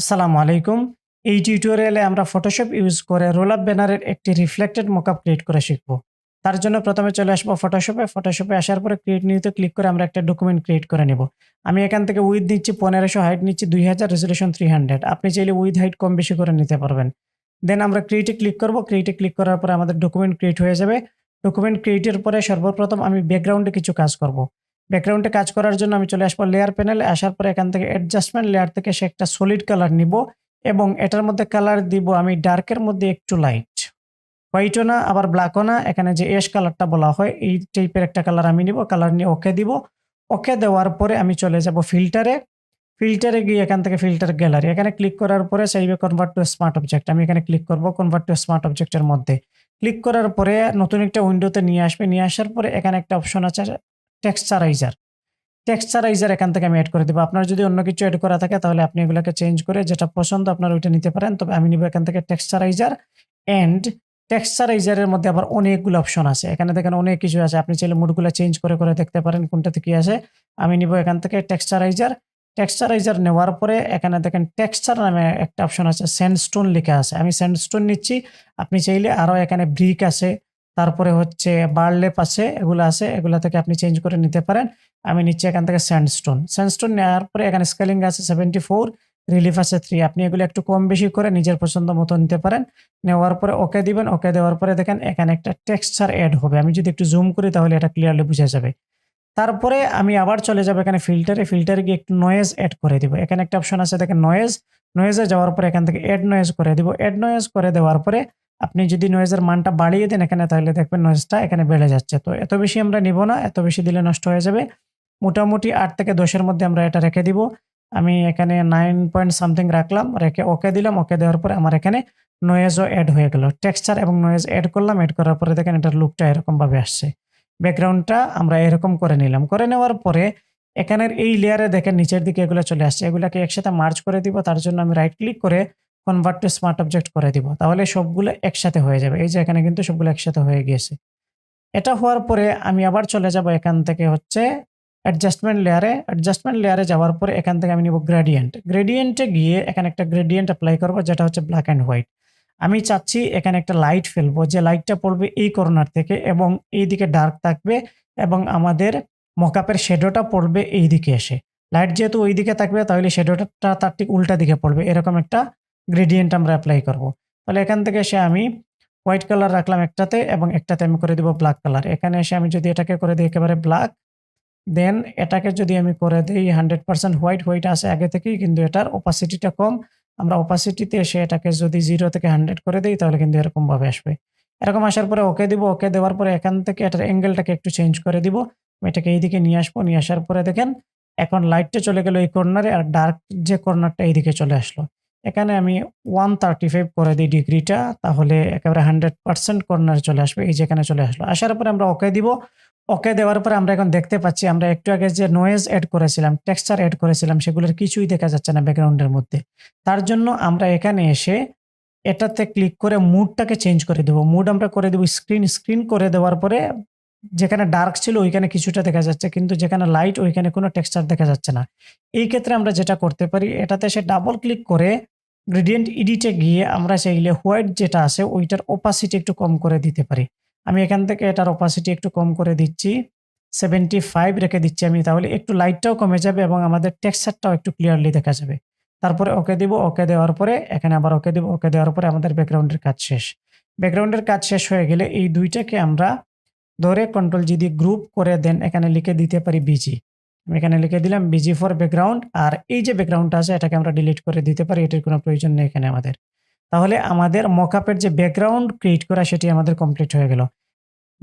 আসসালামু আলাইকুম। এই টিউটোরিয়ালে আমরা ফটোশপ ইউজ করে রোলআপ ব্যানারের একটি রিফ্লেক্টেড মকআপ ক্রিয়েট করে শিখব। তার জন্য প্রথমে চলে আসবো ফটোশপে। ফটোশপে আসার পরে ক্রিয়েট নিউতে ক্লিক করে আমরা একটা ডকুমেন্ট ক্রিয়েট করে নিব। আমি এখান থেকে উইডথ নিচ্ছি 1500, হাইট নিচ্ছি 2000, রেজোলিউশন 300। আপনি চাইলে উইডথ হাইট কম বেশি করে নিতে পারবেন। দেন আমরা ক্রিয়েটে ক্লিক করব। ক্রিয়েটে ক্লিক করার পরে আমাদের ডকুমেন্ট ক্রিয়েট হয়ে যাবে। ডকুমেন্ট ক্রিয়েটের পরে সর্বপ্রথম আমি ব্যাকগ্রাউন্ডে কিছু কাজ করব। ব্যাকগ্রাউন্ডে কাজ করার জন্য আমি চলে আসবো লেয়ার প্যানেলে। আসার পরে এখান থেকে অ্যাডজাস্টমেন্ট লেয়ার থেকে সে একটা সলিড কালার নিব এবং এটার মধ্যে কালার দিব আমি ডার্কের মধ্যে একটু লাইট, হোয়াইটও না আবার ব্ল্যাকও না, এখানে যে অ্যাশ কালারটা বলা হয় এই টাইপের একটা কালার আমি নিব। কালার নিয়ে ওকে দিব। ওকে দেওয়ার পরে আমি চলে যাব ফিল্টারে। ফিল্টারে গিয়ে এখান থেকে ফিল্টার গ্যালারি এখানে ক্লিক করার পরে চাইবে কনভার্ট টু স্মার্ট অবজেক্ট। আমি এখানে ক্লিক করব কনভার্ট টু স্মার্ট অবজেক্টের মধ্যে। ক্লিক করার পরে নতুন একটা উইন্ডোতে নিয়ে আসবে। নিয়ে আসার পরে এখানে একটা অপশন আছে টেক্সচারাইজার। টেক্সচারাইজার এখান থেকে আমি এড করে দেব। আপনার যদি অন্য কিছু এড করা থাকে তাহলে আপনি এগুলোকে চেঞ্জ করে যেটা পছন্দ আপনার ওইটা নিতে পারেন। তবে আমি নিব এখান থেকে টেক্সচারাইজার। এন্ড টেক্সচারাইজারের মধ্যে আবার অনেকগুলো অপশন আছে। এখানে দেখেন অনেক কিছু আছে। আপনি চাইলে মোডগুলো চেঞ্জ করে করে দেখতে পারেন কোনটাতে কি আছে। আমি নিব এখান থেকে টেক্সচারাইজার। টেক্সচারাইজার নেওয়ার পরে এখানে দেখেন টেক্সচার নামে একটা অপশন আছে, স্যান্ডস্টোন লেখা আছে। আমি স্যান্ডস্টোন নিচ্ছি। আপনি চাইলে আরো এখানে ব্রিক আছে, তারপরে হচ্ছে বার্লেপ আছে, এগুলো আছে, এগুলা থেকে আপনি চেঞ্জ করে নিতে পারেন। আমি নিচ্ছি এখান থেকে স্যান্ডস্টোন। স্যান্ডস্টোন নেওয়ার পরে এখানে স্কেলিং আছে 74, রিলিফ আছে 3। আপনি এগুলো একটু কম বেশি করে নিজের পছন্দ মতো নিতে পারেন। নেওয়ার পরে ওকে দিবেন। ওকে দেওয়ার পরে দেখেন এখানে একটা টেক্সচার এড হবে। আমি যদি একটু জুম করি তাহলে এটা ক্লিয়ারলি বোঝা যাবে। তারপরে আমি আবার চলে যাব এখানে ফিল্টারে। ফিল্টারে গিয়ে একটু নয়েজ এড করে দিব। এখানে একটা অপশন আছে দেখেন নয়েজ। নয়েজে যাওয়ার পরে এখান থেকে এড নয়েজ করে দিব। এড নয়েজ করে দেওয়ার পরে আপনি যদি নয়েজের মানটা বাড়িয়ে দেন এখানে তাহলে দেখবেন নয়েজটা এখানে বেড়ে যাচ্ছে। তো এত বেশি আমরা নিব না, এত বেশি দিলে নষ্ট হয়ে যাবে। মোটামুটি 8 থেকে 10 এর মধ্যে আমরা এটা রেখে দিব। আমি এখানে 9 পয়েন্ট সামথিং রাখলাম, রেখে ওকে দিলাম। ওকে দেওয়ার পরে আমার এখানে নয়েজও এড হয়ে গেল। টেক্সচার এবং নয়েজ এড করলাম। এড করার পরে দেখেন এটার লুকটা এরকম ভাবে আসছে। ব্যাকগ্রাউন্ডটা আমরা এরকম করে নিলাম। করে নেওয়ার পরে এখানের এই লেয়ারে দেখেন নিচের দিকে এগুলো চলে আসছে। এগুলাকে একসাথে মার্জ করে দিব। তার জন্য আমি রাইট ক্লিক করে কনভার্ট টু স্মার্ট অবজেক্ট করে দিব। তাহলে সবগুলো একসাথে হয়ে যাবে। এই যে এখানে কিন্তু সবগুলো একসাথে হয়ে গিয়েছে। এটা হওয়ার পরে আমি আবার চলে যাব এখান থেকে হচ্ছে অ্যাডজাস্টমেন্ট লেয়ারে। অ্যাডজাস্টমেন্ট লেয়ারে যাওয়ার পরে এখান থেকে আমি নিব গ্রেডিয়েন্ট। গ্রেডিয়েন্টে গিয়ে এখানে একটা গ্রেডিয়েন্ট অ্যাপ্লাই করব যেটা হচ্ছে ব্ল্যাক অ্যান্ড হোয়াইট। আমি চাচ্ছি এখানে একটা লাইট ফেলবো, যে লাইটটা পড়বে এই কর্নার থেকে এবং এইদিকে ডার্ক থাকবে এবং আমাদের মকআপের শ্যাডোটা পড়বে এই দিকে এসে। লাইট যেহেতু ওই দিকে থাকবে তাহলে শ্যাডোটা তার ঠিক উল্টা দিকে পড়বে। এরকম একটা গ্রেডিয়েন্ট আমরা অ্যাপ্লাই করব। তাহলে এখান থেকে এসে আমি হোয়াইট কালার রাখলাম একটাতে এবং একটাতে আমি করে দিব ব্ল্যাক কালার। এখানে এসে আমি যদি এটাকে করে দিই একেবারে ব্ল্যাক, দেন এটাকে যদি আমি করে দিই 100% হোয়াইট। হোয়াইট আছে আগে থেকেই কিন্তু এটার ওপাসিটিটা কম। আমরা ওপাসিটিতে এসে এটাকে যদি 0 থেকে 100 করে দিই তাহলে কিন্তু এরকম ভাবে আসবে। এরকম আসার পরে ওকে দিব। ওকে দেওয়ার পরে এখান থেকে এটার অ্যাঙ্গেলটাকে একটু চেঞ্জ করে দিব। আমি এটাকে এইদিকে নিয়ে আসবো। নিয়ে আসার পরে দেখেন এখন লাইটটা চলে গেল এই কর্নারে আর ডার্ক যে কর্নারটা এইদিকে চলে আসলো। এখানে আমি 135 করে দিই ডিগ্রিটা, তাহলে একেবারে 100% কর্নারে চলে আসবে। এই যে এখানে চলে আসলো। আসার পরে আমরা ওকে দিব। ওকে দেওয়ার পরে আমরা এখন দেখতে পাচ্ছি আমরা একটু আগে যে নয়েজ এড করেছিলাম, টেক্সচার এড করেছিলাম, সেগুলোর কিছুই দেখা যাচ্ছে না ব্যাকগ্রাউন্ডের মধ্যে। তার জন্য আমরা এখানে এসে এটাতে ক্লিক করে মুডটাকে চেঞ্জ করে দেব। মুড আমরা করে দেব স্ক্রিন। স্ক্রিন করে দেওয়ার পরে যেখানে ডার্ক ছিল ওইখানে কিছুটা দেখা যাচ্ছে, কিন্তু যেখানে লাইট ওইখানে কোনো টেক্সচার দেখা যাচ্ছে না। এই ক্ষেত্রে আমরা যেটা করতে পারি, এটাতে এসে ডাবল ক্লিক করে গ্রেডিয়েন্ট এডিটে গিয়ে আমরা চাইলে হোয়াইট যেটা আছে ওইটার ওপাসিটি একটু কম করে দিতে পারি। আমি এখান থেকে এটার ওপাসিটি একটু কম করে দিচ্ছি, 75 রেখে দিচ্ছি আমি। তাহলে একটু লাইটটাও কমে যাবে এবং আমাদের টেক্সচারটাও একটু ক্লিয়ারলি দেখা যাবে। তারপরে ওকে দিব। ওকে দেওয়ার পরে এখানে আবার ওকে দিব। ওকে দেওয়ার পরে আমাদের ব্যাকগ্রাউন্ডের কাজ শেষ। ব্যাকগ্রাউন্ডের কাজ শেষ হয়ে গেলে এই দুইটাকে আমরা ধরে কন্ট্রোল জি দিয়ে গ্রুপ করে দেন এখানে লিখে দিতে পারি বিজি। আমি এখানে লিখে দিলাম বিজি ফর ব্যাকগ্রাউন্ড। আর এই যে ব্যাকগ্রাউন্ডটা আছে এটাকে আমরা ডিলিট করে দিতে পারি, এটির কোনো প্রয়োজন নেই এখানে আমাদের। তাহলে আমাদের মকআপের যে ব্যাকগ্রাউন্ড ক্রিয়েট করা সেটি আমাদের কমপ্লিট হয়ে গেল।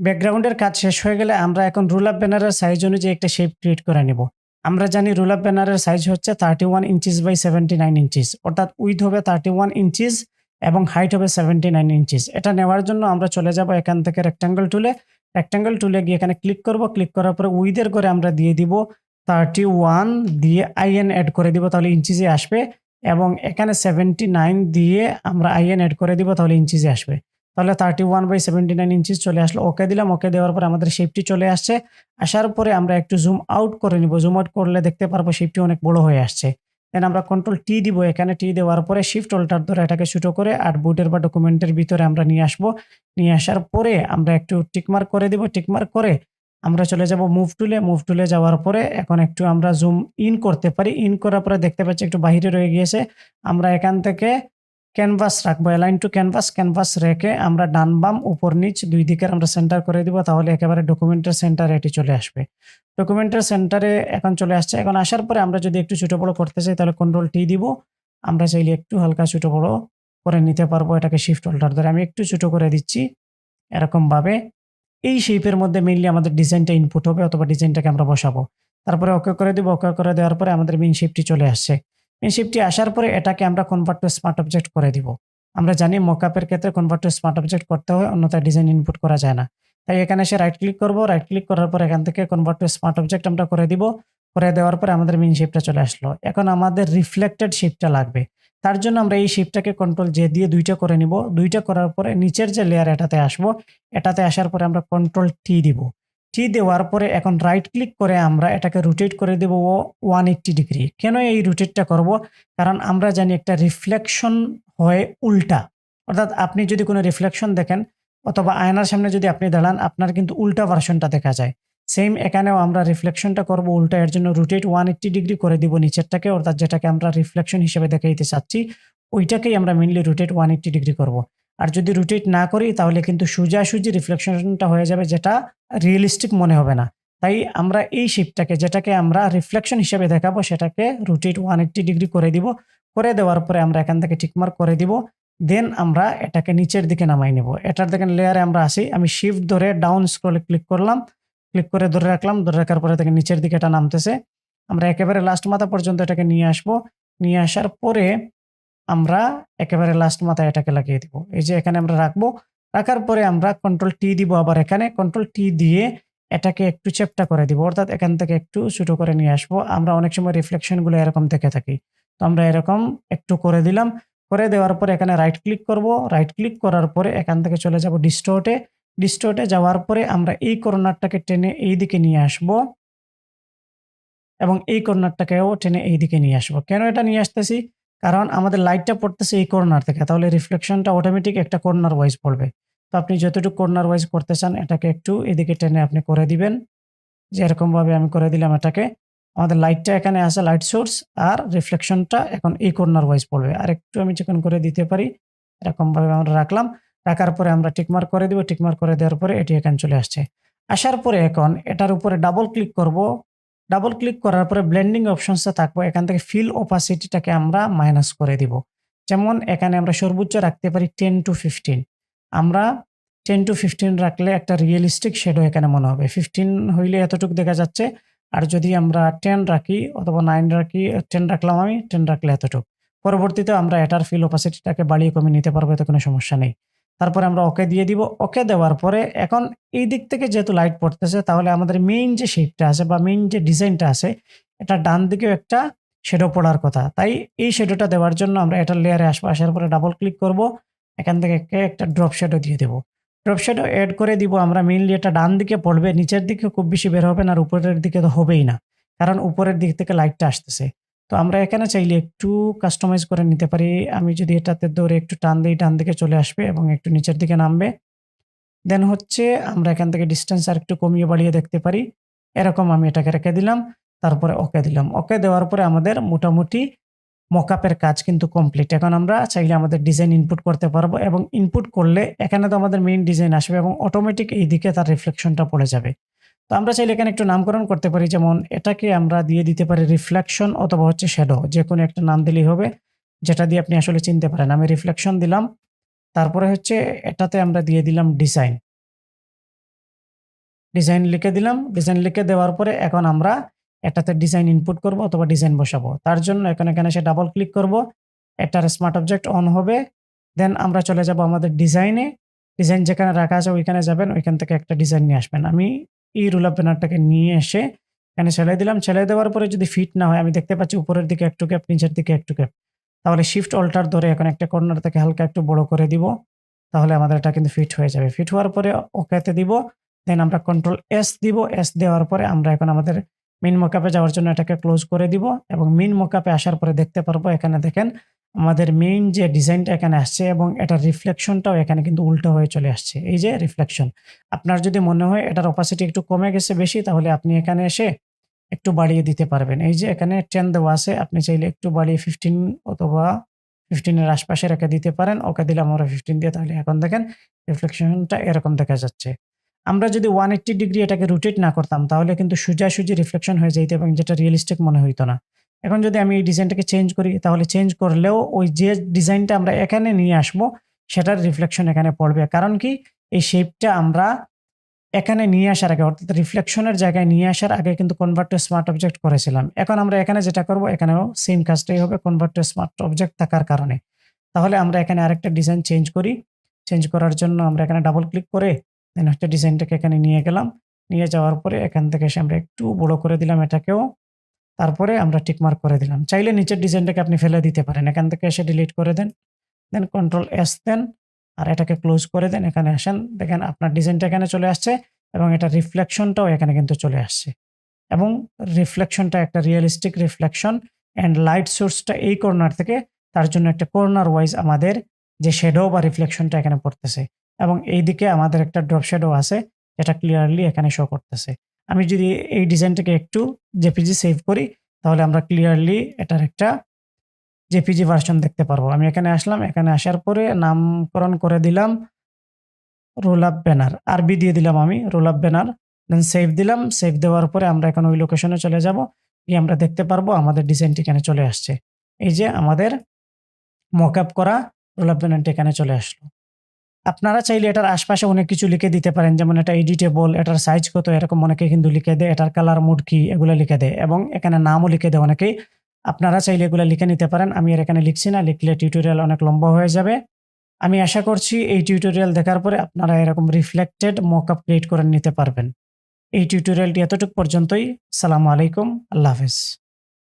ব্যাকগ্রাউন্ডের কাজ শেষ হয়ে গেলে আমরা এখন রোলআপ ব্যানারের সাইজ অনুযায়ী একটা শেপ ক্রিয়েট করে নিব। আমরা জানি রোলআপ ব্যানারের সাইজ হচ্ছে 31 ইঞ্চিস বাই 79 ইঞ্চিস, অর্থাৎ উইথ হবে 31 ইঞ্চিস এবং হাইট হবে 79 ইঞ্চিস। এটা নেওয়ার জন্য আমরা চলে যাব এখান থেকে রেক্ট্যাঙ্গল টুলে। রেক্ট্যাঙ্গল টুলে গিয়ে এখানে ক্লিক করব। ক্লিক করার পরে উইথের করে আমরা দিয়ে দিব 31 দিয়ে আইএন অ্যাড করে দিব, তাহলে ইঞ্চিসে আসবে। এবং এখানে 79 দিয়ে আমরা আইএন অ্যাড করে দিব, তাহলে ইঞ্চিসে আসবে। তাহলে 31/79 ইঞ্চিস চলে আসলো। ওকে দিলাম। ওকে দেওয়ার পরে আমাদের শেপটি চলে আসছে। আসার পরে আমরা একটু জুম আউট করে নিব। জুম আউট করলে দেখতে পারবো শেপটি অনেক বড় হয়ে আসছে। দেন আমরা কন্ট্রোল টি দিব, এখানে টি দেওয়ার পরে শিফট অল্টার ধরে এটাকে ছোটো করে আর্টবোর্ডের বা ডকুমেন্টের ভিতরে আমরা নিয়ে আসবো। নিয়ে আসার পরে আমরা একটু টিকমার্ক করে দিব, টিকমার্ক করে আমরা চলে যাব মুভ টুলে যাওয়ার পরে এখন একটু আমরা জুম ইন করতে পারি। ইন করার পরে দেখতে পাচ্ছি একটু বাইরে রয়ে গিয়েছে। আমরা এখান থেকে ক্যানভাস রাখবো, অ্যালাইন টু ক্যানভাস রেখে আমরা ডান বাম উপর নিচ দুই দিকের আমরা সেন্টার করে দিব, তাহলে একেবারে ডকুমেন্টের সেন্টারে এটি চলে আসবে। ডকুমেন্টের সেন্টারে এখন চলে আসছে। এখন আসার পরে আমরা যদি একটু ছোটো বড়ো করতে চাই তাহলে কন্ট্রোল টি দিব। আমরা চাইলে একটু হালকা ছোটো বড়ো করে নিতে পারবো, এটাকে শিফট অল্টার ধরে আমি একটু ছোটো করে দিচ্ছি। এরকমভাবে এই শেপের মধ্যে মেইনলি আমাদের ডিজাইনটা ইনপুট হবে অথবা ডিজাইনটাকে আমরা বসাবো। তারপরে ওকে করে দিব, ওকে করে দেওয়ার পরে আমাদের মেইন শেপটি চলে আসছে। মেইন শেপটি আসার পরে এটাকে আমরা কনভার্ট টু স্মার্ট অবজেক্ট করে দিব। আমরা জানি মকআপের ক্ষেত্রে কনভার্ট টু স্মার্ট অবজেক্ট করতে হয়, অন্যথায় ডিজাইন ইনপুট করা যায় না। তাই এখানে এসে রাইট ক্লিক করব, রাইট ক্লিক করার পর এখান থেকে কনভার্ট টু স্মার্ট অবজেক্ট আমরা করে দিব। করে দেওয়ার পরে আমাদের মেইন শেপটা চলে আসলো। এখন আমাদের রিফ্লেক্টেড শেপটা লাগবে। তার জন্য আমরা এই শেপটাকে কন্ট্রোল জে দিয়ে দুইটা করে নিব। দুইটা করার পরে নিচের যে লেয়ার এটাতে আসবো, এটাতে আসার পরে আমরা কন্ট্রোল টি দিব। টি দেওয়ার পরে এখন রাইট ক্লিক করে আমরা এটাকে রোটেট করে দেব 180 ডিগ্রি। কেন এই রোটেটটা করব? কারণ আমরা জানি একটা রিফ্লেকশন হয় উল্টা, অর্থাৎ আপনি যদি কোনো রিফ্লেকশন দেখেন অথবা আয়নার সামনে যদি আপনি দাঁড়ান, আপনার কিন্তু উল্টা ভার্সনটা দেখা যায়। সেম এখানেও আমরা রিফ্লেকশনটা করব উল্টা, এর জন্য রোটেট 180 ডিগ্রি করে দিব নিচেরটাকে, অর্থাৎ যেটাকে আমরা রিফ্লেকশন হিসেবে দেখাইতে চাচ্ছি ওইটাকেই আমরা মেইনলি রোটেট 180 ডিগ্রি করব। আর যদি রোটেট না করি তাহলে কিন্তু সোজাসুজি রিফ্লেকশনটা হয়ে যাবে, যেটা রিয়েলিস্টিক মনে হবে না। তাই আমরা এই শেপটাকে, যেটাকে আমরা রিফ্লেকশন হিসেবে দেখাবো, সেটাকে রোটেট 180 ডিগ্রি করে দিব। করে দেওয়ার পরে আমরা এখান থেকে টিকমার্ক করে দিব। দেন আমরা এটাকে নিচের দিকে নামাই নেব। এটার দেখেন লেয়ারে আমরা আসি, আমি শিফট ধরে ডাউন স্ক্রলে ক্লিক করলাম, ক্লিক করে ধরে রাখলাম, ধরে রাখার পরে থেকে নিচের দিকে এটা নামতেছে। আমরা একেবারে লাস্ট মাথা পর্যন্ত এটাকে নিয়ে আসবো। নিয়ে আসার পরে আমরা একেবারে লাস্ট মাথায় এটাকে লাগিয়ে দিব। এই যে এখানে আমরা রাখবো। রাখার পরে আমরা কন্ট্রোল টি দিব, আবার এখানে কন্ট্রোল টি দিয়ে এটাকে একটু চ্যাপ্টা করে দিব, অর্থাৎ এখান থেকে একটু ছোট করে নিয়ে আসবো। আমরা অনেক সময় রিফ্লেকশনগুলো এরকম দেখে থাকি, তো আমরা এরকম একটু করে দিলাম। করে দেওয়ার পরে এখানে রাইট ক্লিক করব। রাইট ক্লিক করার পরে এখান থেকে চলে যাব ডিস্টোর্টে। ডিস্টোর্টে যাওয়ার পরে আমরা এই কর্নারটাকে টেনে এই দিকে নিয়ে আসবো এবং এই কর্নারটাকেও টেনে এই দিকে নিয়ে আসবো। কেন এটা নিয়ে আসতেছি? কারণ আমাদের লাইটটা পড়তেছে এই কর্নার থেকে, তাহলে রিফ্লেকশনটা অটোমেটিক একটা কর্নার ওয়াইজ পড়বে। তো আপনি যতটুকু কর্নার ওয়াইজ করতে চান এটাকে একটু এদিকে টেনে আপনি করে দিবেন। যে এরকমভাবে আমি করে দিলাম এটাকে। আমাদের লাইটটা এখানে আছে, লাইট সোর্স, আর রিফ্লেকশনটা এখন এই কর্নার ওয়াইজ পড়বে। আর একটু আমি চিকন করে দিতে পারি, এরকমভাবে আমরা রাখলাম। রাখার পরে আমরা টিকমার্ক করে দিব। টিকমার্ক করে দেওয়ার পরে এটি এখানে চলে আসছে। আসার পরে এখন এটার উপরে ডাবল ক্লিক করব। ডাবল ক্লিক করার পরে ব্লেন্ডিং অপশনসে থাকবো, এখান থেকে ফিল ওপাসিটিটাকে আমরা মাইনাস করে দিব। যেমন এখানে আমরা সর্বোচ্চ রাখতে পারি 10 to 15। আমরা 10 to 15 রাখলে একটা রিয়েলিস্টিক শ্যাডো এখানে মনে হবে। 15 হইলে এতটুকু দেখা যাচ্ছে, আর যদি আমরা 10 রাখি অথবা 9 রাখি, 10 রাখলাম আমি, 10 রাখলে এতটুকু। পরবর্তীতে আমরা এটার ফিল ওপাসিটিটাকে বাড়িয়ে কমিয়ে নিতে পারবো, এতে কোনো সমস্যা নেই। তারপরে আমরা ওকে দিয়ে দিব। ওকে দেওয়ার পরে এখন এই দিক থেকে যেহেতু লাইট পড়তেছে, তাহলে আমাদের মেইন যে শেপটা আছে বা মেইন যে ডিজাইনটা আছে, এটা ডান দিকেও একটা শ্যাডো পড়ার কথা। তাই এই শ্যাডোটা দেওয়ার জন্য আমরা এটার লেয়ারে আসবো। আসার পরে ডাবল ক্লিক করব, এখান থেকে একটা ড্রপ শ্যাডো দিয়ে দেবো। ড্রপ শ্যাডো এড করে দিব আমরা। মেইনলি এটা ডান দিকে পড়বে, নিচের দিকে খুব বেশি বের হবে না, আর উপরের দিকে তো হবেই না, কারণ উপরের দিক থেকে লাইটটা আসতেছে। তো আমরা এখানে চাইলে একটু কাস্টমাইজ করে নিতে পারি। আমি যদি এটাতে ধরে একটু টান দিই, ডান দিকে চলে আসবে এবং একটু নিচের দিকে নামবে। দেন হচ্ছে আমরা এখান থেকে ডিস্টেন্স আর একটু কমিয়ে বাড়িয়ে দেখতে পারি। এরকম আমি এটাকে রেখে দিলাম, তারপরে ওকে দিলাম। ওকে দেওয়ার পরে আমাদের মোটামুটি মকআপের কাজ কিন্তু কমপ্লিট। এখন আমরা চাইলে আমাদের ডিজাইন ইনপুট করতে পারবো, এবং ইনপুট করলে এখানে তো আমাদের মেইন ডিজাইন আসবে এবং অটোমেটিক এই দিকে তার রিফ্লেকশনটা পড়ে যাবে। তো আমরা চাইলে এখানে একটু নামকরণ করতে পারি, যেমন এটাকে আমরা দিয়ে দিতে পারি রিফ্লেকশন অথবা হচ্ছে শ্যাডো, যে কোনো একটা নাম দিলেই হবে, যেটা দিয়ে আপনি আসলে চিনতে পারেন। আমি রিফ্লেকশন দিলাম, তারপরে হচ্ছে এটাতে আমরা দিয়ে দিলাম ডিজাইন। ডিজাইন লিখে দিলাম। ডিজাইন লিখে দেওয়ার পরে এখন আমরা এটাতে ডিজাইন ইনপুট করব অথবা ডিজাইন বসাবো। তার জন্য এখানে এসে ডাবল ক্লিক করব, এটার স্মার্ট অবজেক্ট অন হবে। দেন আমরা চলে যাব আমাদের ডিজাইনে। ডিজাইন যেখানে রাখা আছে ওইখানে যাবেন, ওইখান থেকে একটা ডিজাইন নিয়ে আসবেন। আমি এই রোলাপ ব্যানারটাকে নিয়ে এসে এখানে ছেড়ে দিলাম। ছেড়ে দেওয়ার পরে যদি ফিট না হয়, আমি দেখতে পাচ্ছি উপরের দিকে একটু গ্যাপ, নিচের দিকে একটু গ্যাপ, তাহলে শিফট অল্টার ধরে এখন একটা কর্নার থেকে হালকা একটু বড় করে দিব, তাহলে আমাদের এটা কিন্তু ফিট হয়ে যাবে। ফিট হওয়ার পরে ওকেতে দিব। দেন আমরা কন্ট্রোল এস দিব। এস দেওয়ার পরে আমরা এখন আমাদের মেইন মকআপে যাওয়ার জন্য এটাকে ক্লোজ করে দিব এবং মেইন মকআপে আসার পরে দেখতে পারবো এখানে দেখেন আমাদের মেইন যে ডিজাইনটা এখানে আসছে এবং এটার রিফ্লেকশনটাও এখানে কিন্তু উল্টো হয়ে চলে আসছে। এই যে রিফ্লেকশন। আপনার যদি মনে হয় এটার অপাসিটি একটু কমে গেছে বেশি, তাহলে আপনি এখানে এসে একটু বাড়িয়ে দিতে পারবেন। এই যে এখানে 10 দেওয়া আছে, আপনি চাইলে একটু বাড়িয়ে 15 অথবা 15 এর আশপাশে রেখে দিতে পারেন। ওকে দিলাম আমরা 15 দিয়ে, তাহলে এখন দেখেন রিফ্লেকশনটা এরকম দেখা যাচ্ছে। আমরা যদি 180 ডিগ্রি এটাকে রোটেট না করতাম তাহলে কিন্তু সোজাসুজি রিফ্লেকশন হয়ে যাইত এবং যেটা রিয়ালিস্টিক মনে হইতো না। এখন যদি আমি এই ডিজাইনটাকে চেঞ্জ করি তাহলে চেঞ্জ করলেও ওই যে ডিজাইনটা আমরা এখানে নিয়ে আসবো সেটার রিফ্লেকশন এখানে পড়বে। কারণ কি, এই শেপটা আমরা এখানে নিয়ে আসার আগে অর্থাৎ রিফ্লেকশনের জায়গায় নিয়ে আসার আগে কিন্তু কনভার্ট টু স্মার্ট অবজেক্ট করেছিলাম। এখন আমরা এখানে যেটা করব এখানেও সেম কাজটাই হবে কনভার্ট টু স্মার্ট অবজেক্ট থাকার কারণে। তাহলে আমরা এখানে আরেকটা ডিজাইন চেঞ্জ করি। চেঞ্জ করার জন্য আমরা এখানে ডাবল ক্লিক করে দেন হচ্ছে ডিজাইনটাকে এখানে নিয়ে গেলাম। নিয়ে যাওয়ার পরে এখান থেকে এসে আমরা একটু বড় করে দিলাম এটাকেও। তারপরে আমরা টিক মার্ক করে দিলাম। চাইলে নিচের ডিজাইনটাকে আপনি ফেলে দিতে পারেন। এখান থেকে এসে ডিলিট করে দেন। দেন কন্ট্রোল এস দেন আর এটাকে ক্লোজ করে দেন। এখানে আসেন, দেখেন আপনার ডিজাইনটা এখানে চলে আসছে এবং এটা রিফ্লেকশনটাও এখানে কিন্তু চলে আসছে এবং রিফ্লেকশনটা একটা রিয়েলিস্টিক রিফ্লেকশন অ্যান্ড লাইট সোর্সটা এই কর্নার থেকে, তার জন্য একটা কর্নার ওয়াইজ আমাদের যে শ্যাডো বা রিফ্লেকশনটা এখানে পড়তেছে এবং এইদিকে আমাদের একটা ড্রপ শ্যাডো আছে যেটা ক্লিয়ারলি এখানে শো করতেছে। আমি যদি এই ডিজাইনটাকে একটু জেপিজি সেভ করি তাহলে আমরা ক্লিয়ারলি এটার একটা জেপিজি ভার্সন দেখতে পারবো। আমি এখানে আসলাম, এখানে আসার পরে নামকরণ করে দিলাম রোলআপ ব্যানার, আরবি দিয়ে দিলাম আমি রোলআপ ব্যানার। দেন সেভ দিলাম। সেভ দেওয়ার পরে আমরা এখন ওই লোকেশনে চলে যাব। গিয়ে আমরা দেখতে পারবো আমাদের ডিজাইনটি এখানে চলে আসছে। এই যে আমাদের মকআপ করা রোলআপ ব্যানারটি এখানে চলে আসলো। আপনারা চাইলে এটার আশপাশে অনেক কিছু লিখে দিতে পারেন, যেমন এটা এডিটেবল, এটার সাইজ কত, এরকম অনেকে কিন্তু লিখে দেয়, এটার কালার মোড কি এগুলো লিখে দেয় এবং এখানে নামও লিখে দেয় অনেকেই। আপনারা চাইলে এগুলো লিখে নিতে পারেন। আমি আর এখানে লিখছি না, লিখলে টিউটোরিয়াল অনেক লম্বা হয়ে যাবে। আমি আশা করছি এই টিউটোরিয়াল দেখার পরে আপনারা এরকম রিফ্লেক্টেড মকআপ ক্রিয়েট করে নিতে পারবেন। এই টিউটোরিয়ালটি এতটুকু পর্যন্তই। আসসালামু আলাইকুম, আল্লাহ হাফেজ।